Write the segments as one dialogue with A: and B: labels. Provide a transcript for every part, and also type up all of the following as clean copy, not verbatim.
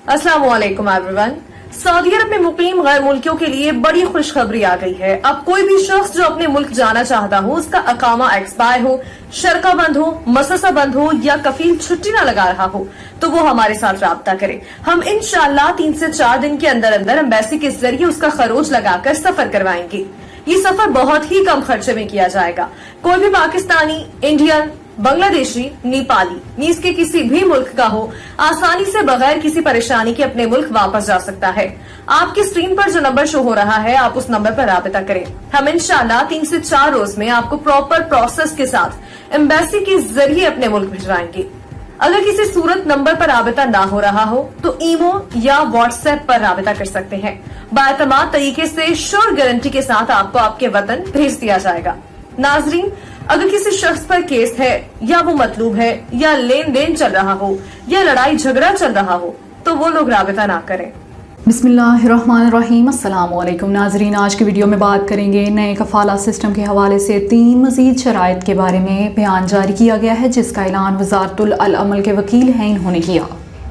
A: अस्सलाम वालेकुम everyone. Saudi अरब में मुकीम गैर मुल्कियों के लिए बड़ी खुशखबरी आ गई है। अब कोई भी शख्स जो अपने मुल्क जाना चाहता हो, उसका अकामा एक्सपायर हो, शरका बंद हो, मससा बंद हो या कफील छुट्टी न लगा रहा हो, तो वो हमारे साथ राब्ता करे। हम इंशाअल्लाह 3 से 4 दिन के अंदर अंदर एम्बेसी के जरिए उसका खरोज लगाकर सफर करवाएंगे। ये सफर बहुत ही कम खर्चे में किया जाएगा। कोई भी पाकिस्तानी, इंडियन, बांग्लादेशी, नेपाली नीज के किसी भी मुल्क का हो, आसानी से बगैर किसी परेशानी के अपने मुल्क वापस जा सकता है। आपकी स्क्रीन पर जो नंबर शो हो रहा है, आप उस नंबर पर राब्ता करें। हम इंशाअल्लाह 3 से 4 रोज में आपको प्रॉपर प्रोसेस के साथ एम्बेसी के जरिए अपने मुल्क भिजवाएंगे। अगर किसी सूरत नंबर पर राब्ता ना हो रहा हो तो ईमो या व्हाट्सएप पर राब्ता कर सकते हैं। बाएतमाद तरीके से श्योर गारंटी के साथ आपको आपके वतन भेज दिया जाएगा। नाजरीन, अगर किसी शख्स पर केस है या वो मतलूब है या लेन देन चल रहा हो या लड़ाई झगड़ा चल रहा हो, तो वो लोग राब्ता ना करें।
B: बिस्मिल्लाहिर्रहमानिर्रहीम। अस्सलाम वालेकुम नाजरीन, आज की वीडियो में बात करेंगे नए कफाला सिस्टम के हवाले से 3 मजीद शराइत के बारे में बयान जारी किया गया है, जिसका ऐलान वज़ारतुल अमल के वकील हैं इन्होंने किया।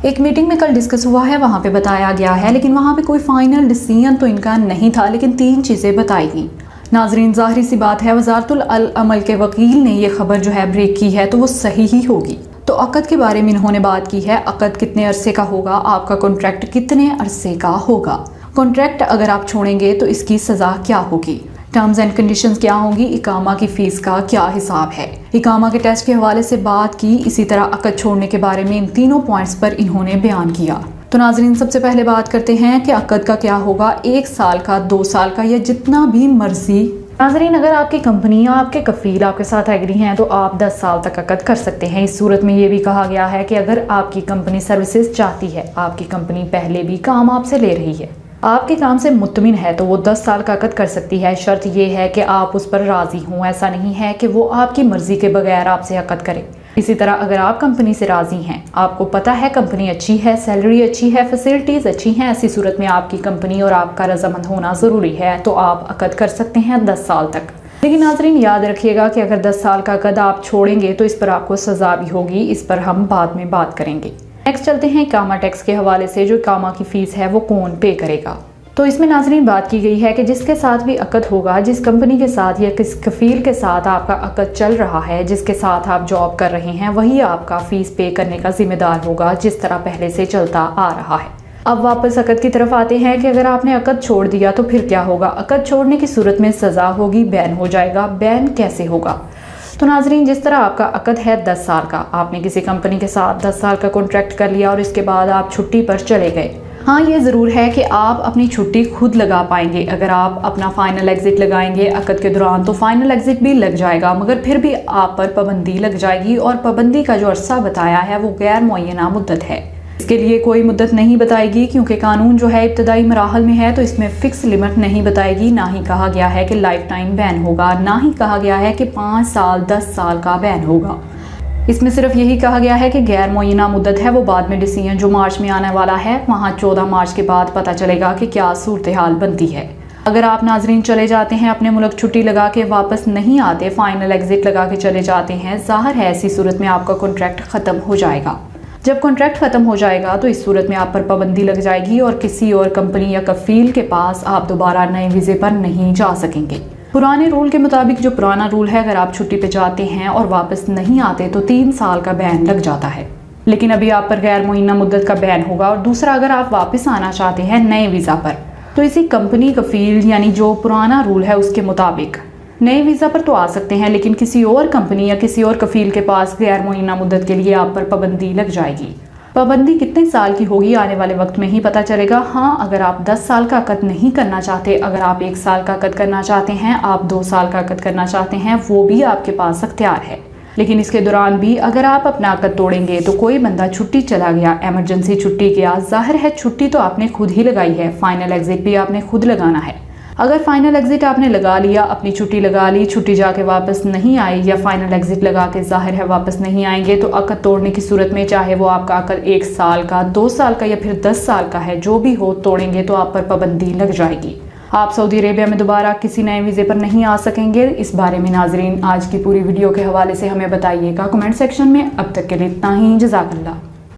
B: एक मीटिंग में कल डिस्कस हुआ है, वहाँ पे बताया गया है, लेकिन वहाँ पे कोई फाइनल डिसीजन तो इनका नहीं था, लेकिन 3 चीज़ें बताई गई। नाजरीन, ज़ाहिर सी बात है, वज़ारतुल अमल के वकील ने ये खबर जो है ब्रेक की है, तो वो सही ही होगी। तो अक़द के बारे में इन्होंने बात की है। अक़द कितने अरसे का होगा, आपका कॉन्ट्रैक्ट कितने अरसे का होगा, कॉन्ट्रैक्ट अगर आप छोड़ेंगे तो इसकी सज़ा क्या होगी, टर्म्स एंड कंडीशंस क्या होंगी, इकामा की फ़ीस का क्या हिसाब है, इकामा के टेस्ट के हवाले से बात की। इसी तरह अक़द छोड़ने के बारे में इन तीनों पॉइंट्स पर इन्होंने बयान किया। तो नाजरीन, सबसे पहले बात करते हैं कि अक़द का क्या होगा, 1 साल का, 2 साल का या जितना भी मर्जी। नाजरीन, अगर आपकी कंपनी या आपके कफील आपके साथ एग्री हैं तो आप 10 साल तक अक़द कर सकते हैं। इस सूरत में ये भी कहा गया है कि अगर आपकी कंपनी सर्विसेज चाहती है, आपकी कंपनी पहले भी काम आपसे ले रही है, आपके काम से मुतमिन है, तो वो 10 साल का अक़द कर सकती है। शर्त ये है कि आप उस पर राज़ी हों। ऐसा नहीं है कि वो आपकी मर्ज़ी के बगैर आपसे अक़द करे। इसी तरह अगर आप कंपनी से राज़ी हैं, आपको पता है कंपनी अच्छी है, सैलरी अच्छी है, फैसिलिटीज़ अच्छी हैं, ऐसी सूरत में आपकी कंपनी और आपका रजामंद होना ज़रूरी है, तो आप अक़द कर सकते हैं 10 साल तक। लेकिन नाज़रीन, याद रखिएगा कि अगर 10 साल का अक़द आप छोड़ेंगे तो इस पर आपको सज़ा भी होगी। इस पर हम बाद में बात करेंगे। नेक्स्ट चलते हैं इकामा टैक्स के हवाले से। जो इकामा की फ़ीस है वो कौन पे करेगा। तो इसमें नाज़रीन बात की गई है कि जिसके साथ भी अक़द होगा, जिस कंपनी के साथ या किस कफील के साथ आपका अक़द चल रहा है, जिसके साथ आप जॉब कर रहे हैं, वही आपका फ़ीस पे करने का जिम्मेदार होगा, जिस तरह पहले से चलता आ रहा है। अब वापस अक़द की तरफ आते हैं कि अगर आपने अक़द छोड़ दिया तो फिर क्या होगा। अक़द छोड़ने की सूरत में सज़ा होगी, बैन हो जाएगा। बैन कैसे होगा? तो नाजरीन, जिस तरह आपका अक़द है 10 साल का, आपने किसी कंपनी के साथ 10 साल का कॉन्ट्रैक्ट कर लिया और इसके बाद आप छुट्टी पर चले गए। हाँ, ये ज़रूर है कि आप अपनी छुट्टी खुद लगा पाएंगे। अगर आप अपना फ़ाइनल एग्ज़िट लगाएंगे अक़द के दौरान तो फ़ाइनल एग्ज़िट भी लग जाएगा, मगर फिर भी आप पर पाबंदी लग जाएगी। और पाबंदी का जो अरसा बताया है वो गैर मुअय्यना मुद्दत है। इसके लिए कोई मुद्दत नहीं बताएगी, क्योंकि कानून जो है इब्तदाई मराहल में है, तो इसमें फ़िक्स लिमिट नहीं बताएगी। ना ही कहा गया है कि लाइफ टाइम बैन होगा, ना ही कहा गया है कि 5 साल 10 साल का बैन होगा। इसमें सिर्फ यही कहा गया है कि गैर मुअय्यना मुद्दत है। वो बाद में डिसीजन जो मार्च में आने वाला है, वहाँ 14 मार्च के बाद पता चलेगा कि क्या सूरत हाल बनती है। अगर आप नाजरीन चले जाते हैं अपने मुल्क, छुट्टी लगा के वापस नहीं आते, फाइनल एग्जिट लगा के चले जाते हैं, ज़ाहिर है ऐसी सूरत में आपका कॉन्ट्रैक्ट ख़त्म हो जाएगा। जब कॉन्ट्रैक्ट ख़त्म हो जाएगा तो इस सूरत में आप पर पाबंदी लग जाएगी और किसी और कंपनी या कफील के पास आप दोबारा नए वीज़े पर नहीं जा सकेंगे। पुराने रूल के मुताबिक, जो पुराना रूल है, अगर आप छुट्टी पे जाते हैं और वापस नहीं आते तो 3 साल का बैन लग जाता है। लेकिन अभी आप पर गैर मुअय्यना मुद्दत का बैन होगा। और दूसरा, अगर आप वापस आना चाहते हैं नए वीज़ा पर, तो इसी कंपनी कफील यानी जो पुराना रूल है उसके मुताबिक नए वीज़ा पर तो आ सकते हैं, लेकिन किसी और कंपनी या किसी और कफील के पास गैर मुअय्यना मुद्दत के लिए आप पर पाबंदी लग जाएगी। पाबंदी कितने साल की होगी आने वाले वक्त में ही पता चलेगा। हाँ, अगर आप 10 साल का अक़द नहीं करना चाहते, अगर आप 1 साल का अक़द करना चाहते हैं, आप 2 साल का अक़द करना चाहते हैं, वो भी आपके पास अख्तियार है। लेकिन इसके दौरान भी अगर आप अपना अक़द तोड़ेंगे तो कोई बंदा छुट्टी चला गया, एमरजेंसी छुट्टी गया, ज़ाहिर है छुट्टी तो आपने खुद ही लगाई है, फाइनल एग्ज़िट भी आपने खुद लगाना है। अगर फाइनल एग्ज़िट आपने लगा लिया, अपनी छुट्टी लगा ली, छुट्टी जाके वापस नहीं आई, या फाइनल एग्ज़िट लगा के ज़ाहिर है वापस नहीं आएंगे, तो अक़द तोड़ने की सूरत में, चाहे वो आपका अक़द 1 साल का, 2 साल का या फिर 10 साल का है, जो भी हो, तोड़ेंगे तो आप पर पाबंदी लग जाएगी। आप सऊदी अरेबिया में दोबारा किसी नए वीज़े पर नहीं आ सकेंगे। इस बारे में नाजरीन आज की पूरी वीडियो के हवाले से हमें बताइएगा कमेंट सेक्शन में। अब तक के लिए इतना ही। जज़ाकल्लाह।